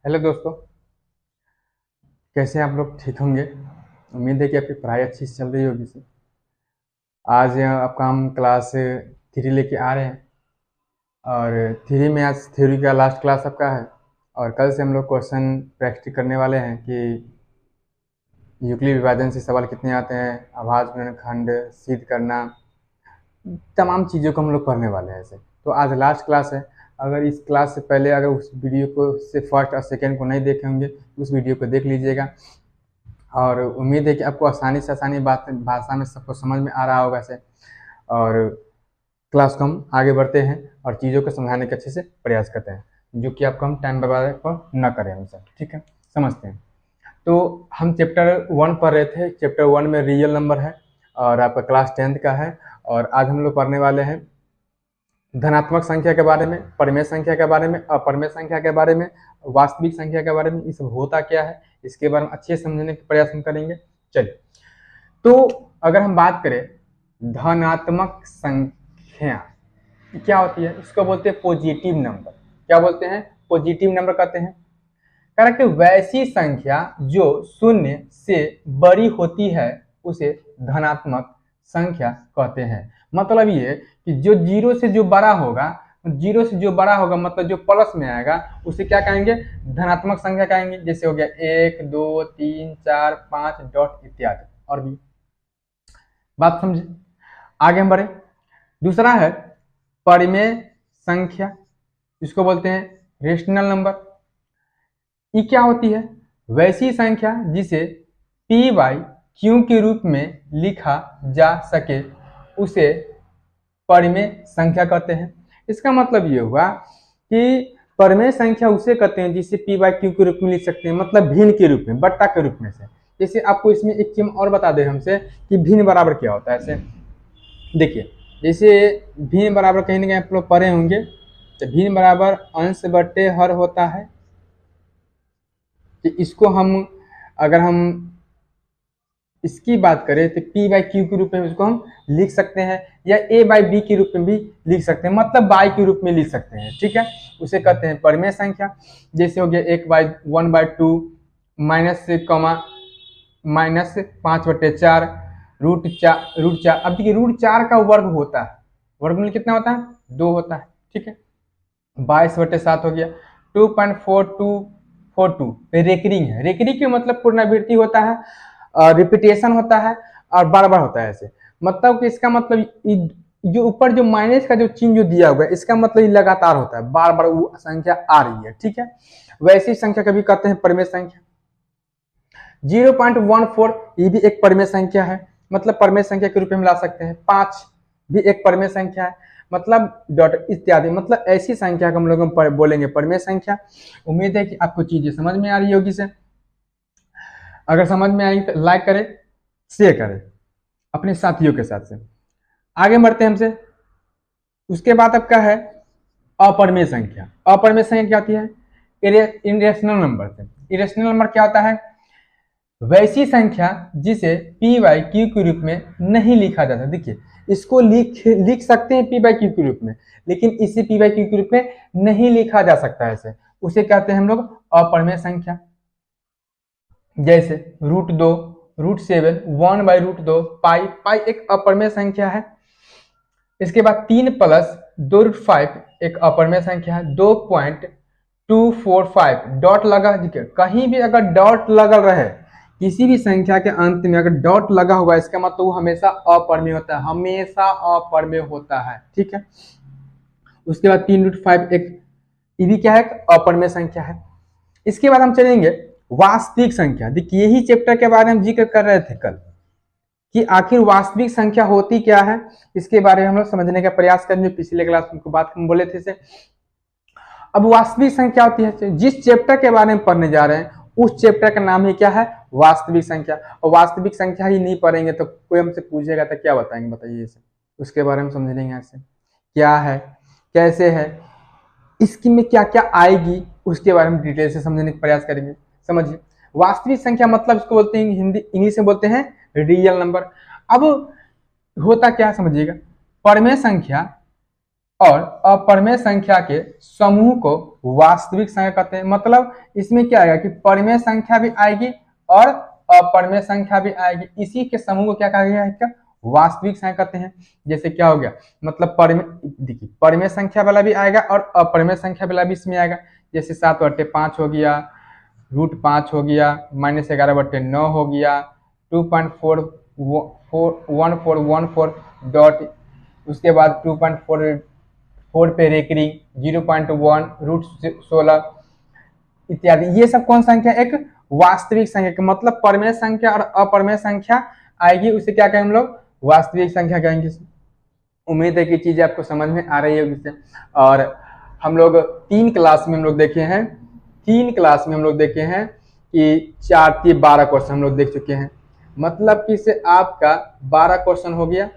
Hello दोस्तों। कैसे हैं आप लोग? ठीक होंगे। उम्मीद है कि आपकी पढ़ाई अच्छी से चल रही होगी सर। आज आपका हम क्लास 3 लेके आ रहे हैं और 3 में आज थ्योरी का लास्ट क्लास आपका है। और कल से हम लोग क्वेश्चन प्रैक्टिस करने वाले हैं कि यूक्लिड विभाजन से सवाल कितने आते हैं, अभाज्य गुणनखंड सिद्ध करना, तमाम चीज़ों को हम लोग पढ़ने वाले हैं ऐसे। तो आज लास्ट क्लास है। अगर इस क्लास से पहले अगर उस वीडियो को से फर्स्ट और सेकेंड को नहीं देखे होंगे तो उस वीडियो को देख लीजिएगा। और उम्मीद है कि आपको आसानी से आसानी बात भाषा में सबको समझ में आ रहा होगा ऐसे। और क्लास को हम आगे बढ़ते हैं और चीज़ों को समझाने के अच्छे से प्रयास करते हैं, जो कि आपको हम टाइम बर्बाद पर न करें हमसे। ठीक है, समझते हैं। तो हम चैप्टर 1 पढ़ रहे थे। चैप्टर 1 में रियल नंबर है और आपका क्लास 10th का है। और आज हम लोग पढ़ने वाले हैं धनात्मक संख्या के बारे में, परिमेय संख्या के बारे में, अपरिमेय संख्या के बारे में, वास्तविक संख्या के बारे में। ये सब होता क्या है इसके बारे में अच्छे से समझने का प्रयास हम करेंगे। चलिए, तो अगर हम बात करें धनात्मक संख्या क्या होती है, इसको बोलते हैं पॉजिटिव नंबर। क्या बोलते हैं? पॉजिटिव नंबर कहते हैं। कारण कि वैसी संख्या जो शून्य से बड़ी होती है उसे धनात्मक संख्या कहते हैं। मतलब ये कि जो जीरो से जो बड़ा होगा, जीरो से जो बड़ा होगा मतलब जो प्लस में आएगा उसे क्या कहेंगे? धनात्मक संख्या कहेंगे। जैसे हो गया 1 2 3 4 5 डॉट इत्यादि। और भी बात समझे? आगे हम बढ़े। दूसरा है परिमेय संख्या, इसको बोलते हैं रेशनल नंबर। ये क्या होती है? वैसी संख्या जिसे p बाई क्यू के रूप में लिखा जा सके उसे परिमेय संख्या कहते हैं। इसका मतलब ये हुआ कि परिमेय संख्या उसे कहते हैं जिसे p बाई क्यू के रूप में लिख सकते हैं, मतलब भिन्न के रूप में, बट्टा के रूप में से। जैसे आपको इसमें एक चीज और बता दें हमसे कि भिन्न बराबर क्या होता है। ऐसे देखिए, जैसे भिन्न बराबर कहीं ना कहीं आप लोग पढ़े होंगे, तो भिन्न बराबर अंश बट्टे हर होता है। कि इसको हम अगर हम इसकी बात करें तो p बाई क्यू के रूप में इसको हम लिख सकते हैं, या a बाई बी के रूप में भी लिख सकते हैं, मतलब बाई के रूप में लिख सकते हैं। ठीक है, उसे कहते हैं परिमेय संख्या। जैसे हो गया 1/2 माइनस कॉमा माइनस 5/4 रूट चार। अब देखिए रूट 4 का वर्ग होता है, वर्गमूल कितना होता है? 2 होता है। ठीक है, 22/7 हो गया। 2.4242 रेकरिंग है। रेकरिंग के मतलब पुनरावृत्ति होता है, रिपीटेशन होता है और बार बार होता है ऐसे। मतलब कि इसका मतलब जो ऊपर जो माइनस का जो चिन्ह जो दिया हुआ है इसका मतलब लगातार होता है, बार बार वो संख्या आ रही है। ठीक है, वैसी संख्या कभी कहते हैं परिमेय संख्या। 0.14 ये भी एक परिमेय संख्या है, मतलब परिमेय संख्या के रूप में ला सकते हैं। 5 भी एक परिमेय संख्या है, मतलब डॉट इत्यादि। मतलब ऐसी संख्या को हम लोग बोलेंगे परिमेय संख्या। उम्मीद है कि आपको चीजें समझ में आ रही होगी से। अगर समझ में आई तो लाइक करें, शेयर करें अपने साथियों के साथ से। आगे बढ़ते हैं हमसे। उसके बाद आपका है अपरिमेय संख्या। अपरिमेय संख्या क्या होती है? इरेशनल नंबर से। इरेशनल नंबर क्या होता है? वैसी संख्या जिसे p बाई क्यू के रूप में नहीं लिखा जाता। देखिए, इसको लिख सकते हैं p बाई क्यू के रूप में, लेकिन इसे p बाई क्यू के रूप में नहीं लिखा जा सकता है ऐसे। उसे कहते हैं हम लोग अपरिमेय संख्या। जैसे √2, √7, 1/√2, पाई। पाई एक अपरिमेय संख्या है। इसके बाद 3 + 2√5 एक अपरिमेय संख्या है। 2.245 डॉट लगा, कहीं भी अगर डॉट लगल रहे किसी भी संख्या के अंत में, अगर डॉट लगा हुआ है इसका मतलब वो हमेशा अपरिमेय होता है, हमेशा अपरिमेय होता है। ठीक है, उसके बाद 3√5 एक, ये भी क्या है? अपरिमेय संख्या है। इसके बाद हम चलेंगे वास्तविक संख्या। देखिए, यही चैप्टर के बारे में जिक्र कर रहे थे कल कि आखिर वास्तविक संख्या होती क्या है, इसके बारे में हम लोग समझने का प्रयास करेंगे। पिछले क्लास में बात हम बोले थे से। अब वास्तविक संख्या होती है, जिस चैप्टर के बारे में पढ़ने जा रहे हैं उस चैप्टर का नाम ही क्या है? वास्तविक संख्या। और वास्तविक संख्या ही नहीं पढ़ेंगे तो कोई हमसे पूछेगा तो क्या बताएंगे? बताइए इसे, उसके बारे में समझ लेंगे ऐसे क्या है, कैसे है, इसकी में क्या क्या आएगी, उसके बारे में डिटेल से समझने का प्रयास करेंगे। समझिए, वास्तविक संख्या मतलब इसको बोलते हैं हिंदी इंग्लिश में बोलते हैं रियल नंबर। अब होता क्या समझिएगा, परिमेय संख्या और अपरिमेय संख्या के समूह को वास्तविक संख्या कहते हैं। मतलब इसमें क्या आएगा कि परिमेय संख्या भी आएगी और अपरिमेय संख्या भी आएगी, इसी के समूह को क्या कहा गया है, क्या वास्तविक संख्या कहते हैं। जैसे क्या हो गया, मतलब देखिए परिमेय संख्या वाला भी आएगा और अपरिमेय संख्या वाला भी इसमें आएगा। जैसे 7/5 हो गया, √5 हो गया, -11/9 हो गया, 2.1414 डॉट, उसके बाद 2.44 पे रेकरिंग, 0.1 √16 इत्यादि। ये सब कौन संख्या, एक वास्तविक संख्या, मतलब परिमेय संख्या और अपरिमेय संख्या आएगी, उसे क्या कहेंगे हम लोग, वास्तविक संख्या कहेंगे। उम्मीद है कि चीजें आपको समझ में आ रही होगी इससे। और हम लोग 3 क्लास में हम लोग देखे हैं कि 4 से 12 क्वेश्चन हम लोग देख चुके हैं। मतलब कि इससे आपका 12 क्वेश्चन हो गया।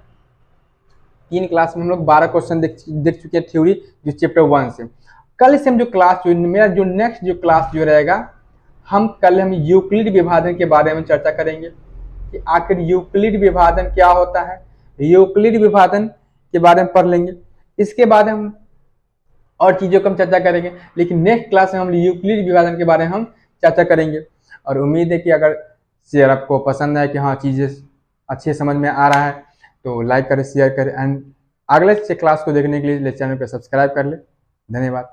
3 क्लास में हम लोग 12 क्वेश्चन देख चुके हैं थ्योरी, जो चैप्टर 1 से। कल से हम जो क्लास मेरा जो नेक्स्ट जो क्लास जो रहेगा, कल हम यूक्लिड विभाजन के बारे में चर्चा करेंगे कि आखिर यूक्लिड विभाजन क्या होता है। यूक्लिड विभाजन के बारे में पढ़ लेंगे, इसके बाद हम और चीजों को हम चर्चा करेंगे, लेकिन नेक्स्ट क्लास में हम यूक्लिड विभाजन के बारे में हम चर्चा करेंगे। और उम्मीद है कि अगर शेयर आपको पसंद है कि हाँ चीजें अच्छे समझ में आ रहा है, तो लाइक करें, शेयर करें, एंड अगले से क्लास को देखने के लिए चैनल को सब्सक्राइब कर ले। धन्यवाद।